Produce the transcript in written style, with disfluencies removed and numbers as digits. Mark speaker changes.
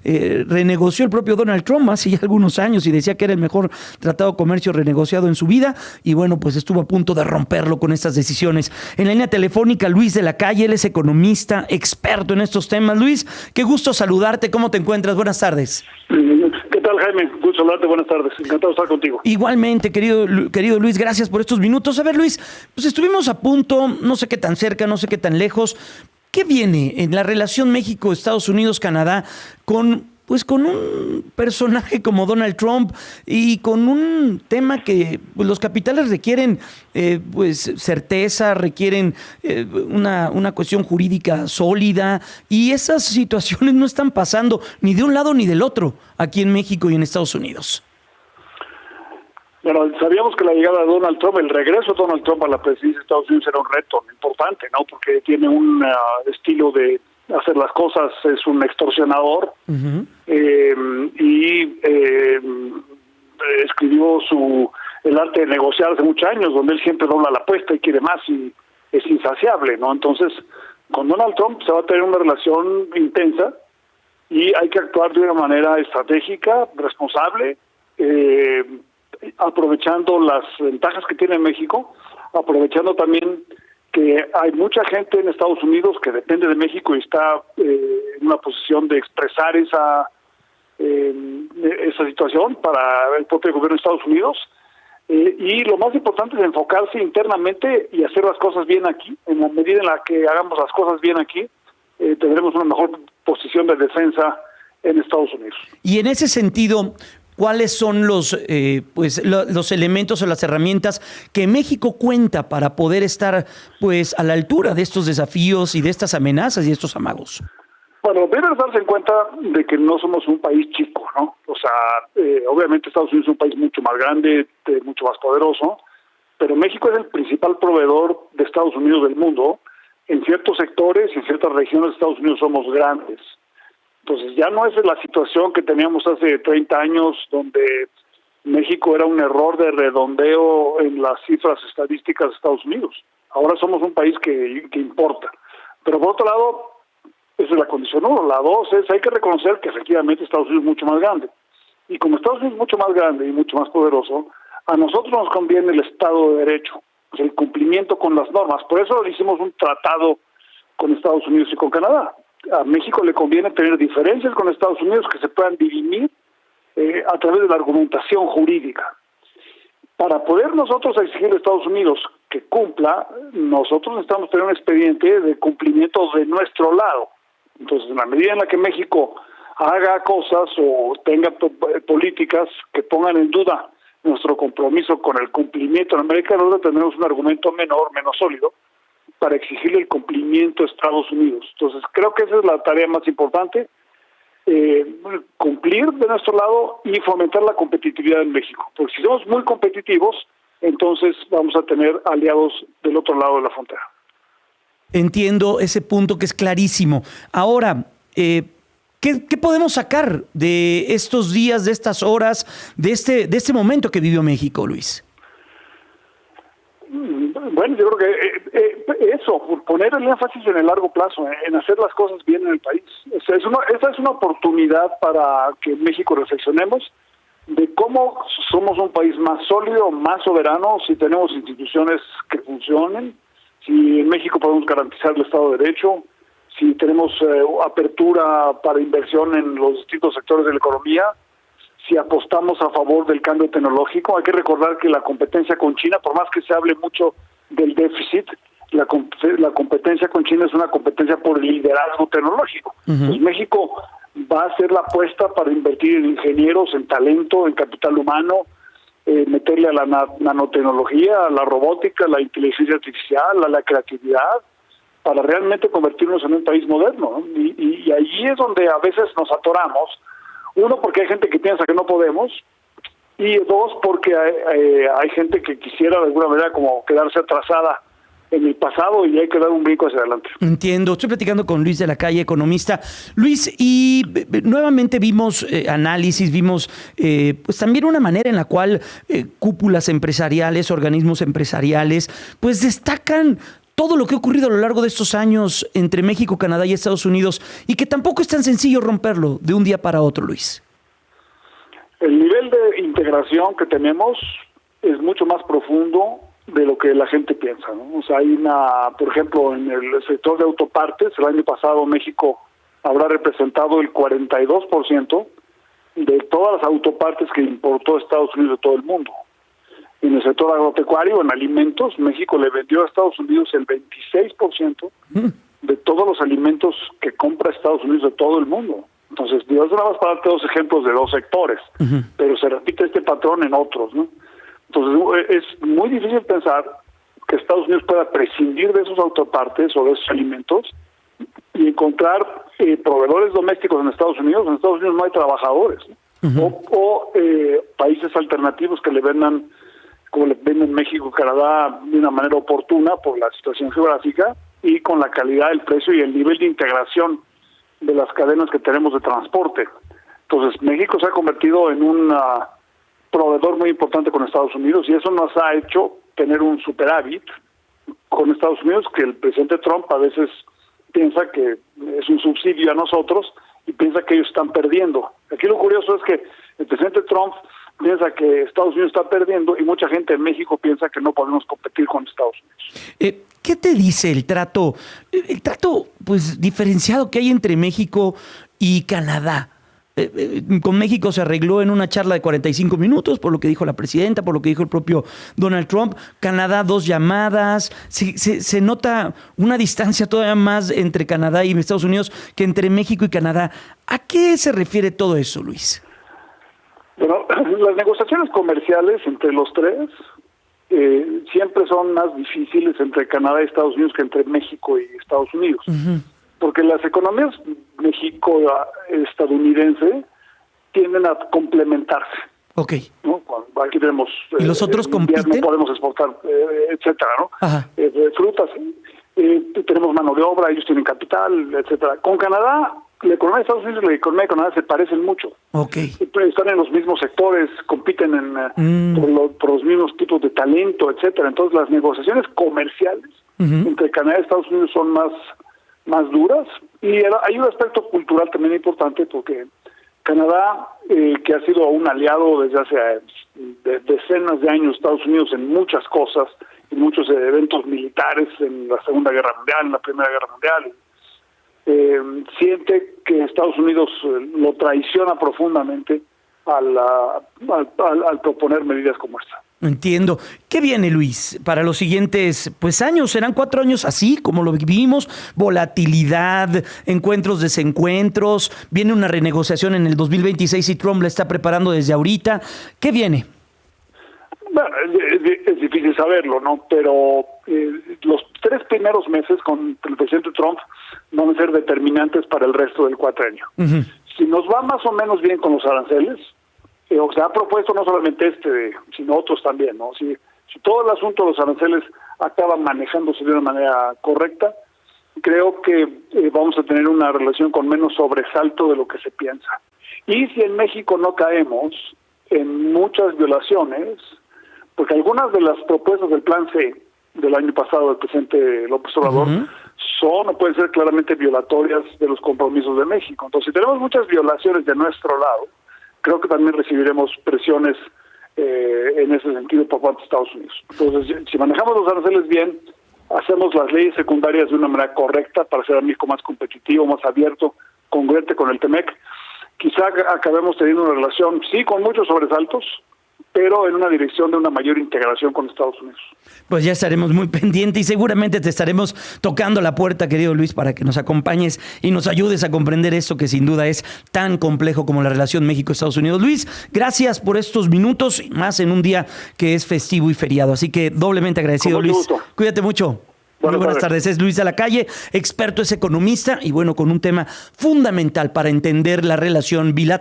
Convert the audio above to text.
Speaker 1: renegoció el propio Donald Trump hace ya algunos años y decía que era el mejor tratado de comercio renegociado en su vida, y bueno, pues estuvo a punto de romperlo con estas decisiones. En la línea telefónica, Luis de la Calle, él es economista, experto en estos temas. Luis, qué gusto saludarte, ¿cómo te encuentras? Buenas tardes.
Speaker 2: ¿Qué tal, Jaime? Gusto saludarte, buenas tardes, encantado de estar contigo.
Speaker 1: Igualmente, querido Luis, gracias por estos minutos. A ver, Luis, pues estuvimos a punto, no sé qué tan cerca, no sé qué tan lejos. ¿Qué viene en la relación México, Estados Unidos, Canadá con un personaje como Donald Trump y con un tema que pues, los capitales requieren certeza, requieren una cuestión jurídica sólida, y esas situaciones no están pasando ni de un lado ni del otro aquí en México y en Estados Unidos?
Speaker 2: Bueno, sabíamos que la llegada de Donald Trump, el regreso de Donald Trump a la presidencia de Estados Unidos era un reto importante, ¿no? Porque tiene un estilo de hacer las cosas, es un extorsionador. Uh-huh. Escribió el arte de negociar hace muchos años, donde él siempre dobla la apuesta y quiere más y es insaciable, ¿no? Entonces, con Donald Trump se va a tener una relación intensa y hay que actuar de una manera estratégica, responsable, aprovechando las ventajas que tiene México, aprovechando también que hay mucha gente en Estados Unidos que depende de México y está en una posición de expresar esa situación para el propio gobierno de Estados Unidos. Y lo más importante es enfocarse internamente y hacer las cosas bien aquí. En la medida en la que hagamos las cosas bien aquí, tendremos una mejor posición de defensa en Estados Unidos.
Speaker 1: Y en ese sentido, ¿cuáles son los elementos o las herramientas que México cuenta para poder estar pues a la altura de estos desafíos y de estas amenazas y estos amagos?
Speaker 2: Bueno, primero darse en cuenta de que no somos un país chico, ¿no? O sea, obviamente Estados Unidos es un país mucho más grande, mucho más poderoso, pero México es el principal proveedor de Estados Unidos del mundo. En ciertos sectores, en ciertas regiones de Estados Unidos somos grandes. Entonces ya no es la situación que teníamos hace 30 años, donde México era un error de redondeo en las cifras estadísticas de Estados Unidos. Ahora somos un país que importa. Pero por otro lado, esa es la condición 1. La 2 es, hay que reconocer que efectivamente Estados Unidos es mucho más grande. Y como Estados Unidos es mucho más grande y mucho más poderoso, a nosotros nos conviene el Estado de Derecho, el cumplimiento con las normas. Por eso le hicimos un tratado con Estados Unidos y con Canadá. A México le conviene tener diferencias con Estados Unidos que se puedan dirimir a través de la argumentación jurídica. Para poder nosotros exigir a Estados Unidos que cumpla, nosotros necesitamos tener un expediente de cumplimiento de nuestro lado. Entonces, en la medida en la que México haga cosas o tenga políticas que pongan en duda nuestro compromiso con el cumplimiento en América del Norte, tendremos un argumento menos sólido para exigirle el cumplimiento a Estados Unidos. Entonces, creo que esa es la tarea más importante, cumplir de nuestro lado y fomentar la competitividad en México. Porque si somos muy competitivos, entonces vamos a tener aliados del otro lado de la frontera.
Speaker 1: Entiendo ese punto que es clarísimo. Ahora, ¿qué podemos sacar de estos días, de estas horas, de este momento que vivió México, Luis?
Speaker 2: Bueno, yo creo que poner el énfasis en el largo plazo, en hacer las cosas bien en el país. Esta es una oportunidad para que en México reflexionemos de cómo somos un país más sólido, más soberano, si tenemos instituciones que funcionen, si en México podemos garantizar el Estado de Derecho, si tenemos apertura para inversión en los distintos sectores de la economía, si apostamos a favor del cambio tecnológico. Hay que recordar que la competencia con China, por más que se hable mucho del déficit, la competencia con China es una competencia por liderazgo tecnológico. Uh-huh. Pues México va a hacer la apuesta para invertir en ingenieros, en talento, en capital humano, meterle a la nanotecnología, a la robótica, a la inteligencia artificial, a la creatividad, para realmente convertirnos en un país moderno, ¿no? Y allí es donde a veces nos atoramos. Uno, porque hay gente que piensa que no podemos, y dos, porque hay gente que quisiera de alguna manera como quedarse atrasada en el pasado y hay que dar un brinco hacia adelante.
Speaker 1: Entiendo. Estoy platicando con Luis de la Calle, economista. Luis, y nuevamente vimos análisis, vimos pues también una manera en la cual cúpulas empresariales, organismos empresariales, pues destacan todo lo que ha ocurrido a lo largo de estos años entre México, Canadá y Estados Unidos, y que tampoco es tan sencillo romperlo de un día para otro, Luis?
Speaker 2: El nivel de integración que tenemos es mucho más profundo de lo que la gente piensa, ¿no? O sea, hay por ejemplo, en el sector de autopartes, el año pasado México habrá representado el 42% de todas las autopartes que importó Estados Unidos de todo el mundo. En el sector agropecuario, en alimentos, México le vendió a Estados Unidos el 26% de todos los alimentos que compra Estados Unidos de todo el mundo. Entonces, digo, es nada más para darte dos ejemplos de dos sectores, pero se repite este patrón en otros, ¿no? Entonces, es muy difícil pensar que Estados Unidos pueda prescindir de esos autopartes o de esos alimentos y encontrar proveedores domésticos en Estados Unidos. En Estados Unidos no hay trabajadores, ¿no? O países alternativos que le vendan, como le venden México, Canadá, de una manera oportuna por la situación geográfica y con la calidad, el precio y el nivel de integración de las cadenas que tenemos de transporte. Entonces, México se ha convertido en un proveedor muy importante con Estados Unidos y eso nos ha hecho tener un superávit con Estados Unidos que el presidente Trump a veces piensa que es un subsidio a nosotros y piensa que ellos están perdiendo. Aquí lo curioso es que el presidente Trump piensa que Estados Unidos está perdiendo y mucha gente en México piensa que no podemos competir con Estados Unidos.
Speaker 1: ¿Qué te dice el trato pues diferenciado que hay entre México y Canadá? Con México se arregló en una charla de 45 minutos, por lo que dijo la presidenta, por lo que dijo el propio Donald Trump. Canadá, 2 llamadas. Se nota una distancia todavía más entre Canadá y Estados Unidos que entre México y Canadá. ¿A qué se refiere todo eso, Luis?
Speaker 2: Bueno, las negociaciones comerciales entre los tres siempre son más difíciles entre Canadá y Estados Unidos que entre México y Estados Unidos. Porque las economías México-estadounidense tienden a complementarse.
Speaker 1: Ok.
Speaker 2: ¿No? Cuando aquí tenemos...
Speaker 1: ¿Y los otros compiten?
Speaker 2: Podemos exportar, etcétera, ¿no? Frutas, tenemos mano de obra, ellos tienen capital, etcétera. Con Canadá, la economía de Estados Unidos y la economía de Canadá se parecen mucho.
Speaker 1: Okay.
Speaker 2: Están en los mismos sectores, compiten por los mismos tipos de talento, etcétera. Entonces, las negociaciones comerciales entre Canadá y Estados Unidos son más duras, y hay un aspecto cultural también importante porque Canadá, que ha sido un aliado desde hace decenas de años Estados Unidos en muchas cosas, en muchos eventos militares, en la Segunda Guerra Mundial, en la Primera Guerra Mundial, siente que Estados Unidos lo traiciona profundamente al proponer medidas como esta.
Speaker 1: Entiendo. ¿Qué viene, Luis, para los siguientes años? ¿Serán 4 años así, como lo vivimos? Volatilidad, encuentros, desencuentros. Viene una renegociación en el 2026 y Trump la está preparando desde ahorita. ¿Qué viene?
Speaker 2: Bueno, es difícil saberlo, ¿no? Pero los 3 primeros meses con el presidente Trump van a ser determinantes para el resto del cuatrienio. Si nos va más o menos bien con los aranceles, o sea, ha propuesto no solamente sino otros también, ¿no? Si todo el asunto de los aranceles acaba manejándose de una manera correcta, creo que vamos a tener una relación con menos sobresalto de lo que se piensa. Y si en México no caemos en muchas violaciones, porque algunas de las propuestas del Plan C del año pasado del presidente López Obrador son o pueden ser claramente violatorias de los compromisos de México. Entonces, si tenemos muchas violaciones de nuestro lado, creo que también recibiremos presiones en ese sentido por parte de Estados Unidos. Entonces, si manejamos los aranceles bien, hacemos las leyes secundarias de una manera correcta para hacer a México más competitivo, más abierto, congruente con el TEMEC, quizá acabemos teniendo una relación, sí, con muchos sobresaltos, pero en una dirección de una mayor integración con Estados Unidos.
Speaker 1: Pues ya estaremos muy pendientes y seguramente te estaremos tocando la puerta, querido Luis, para que nos acompañes y nos ayudes a comprender esto que sin duda es tan complejo como la relación México-Estados Unidos. Luis, gracias por estos minutos, más en un día que es festivo y feriado. Así que doblemente agradecido, Luis. Cuídate mucho. Muy buenas tardes. Es Luis de la Calle, experto, es economista y bueno, con un tema fundamental para entender la relación bilateral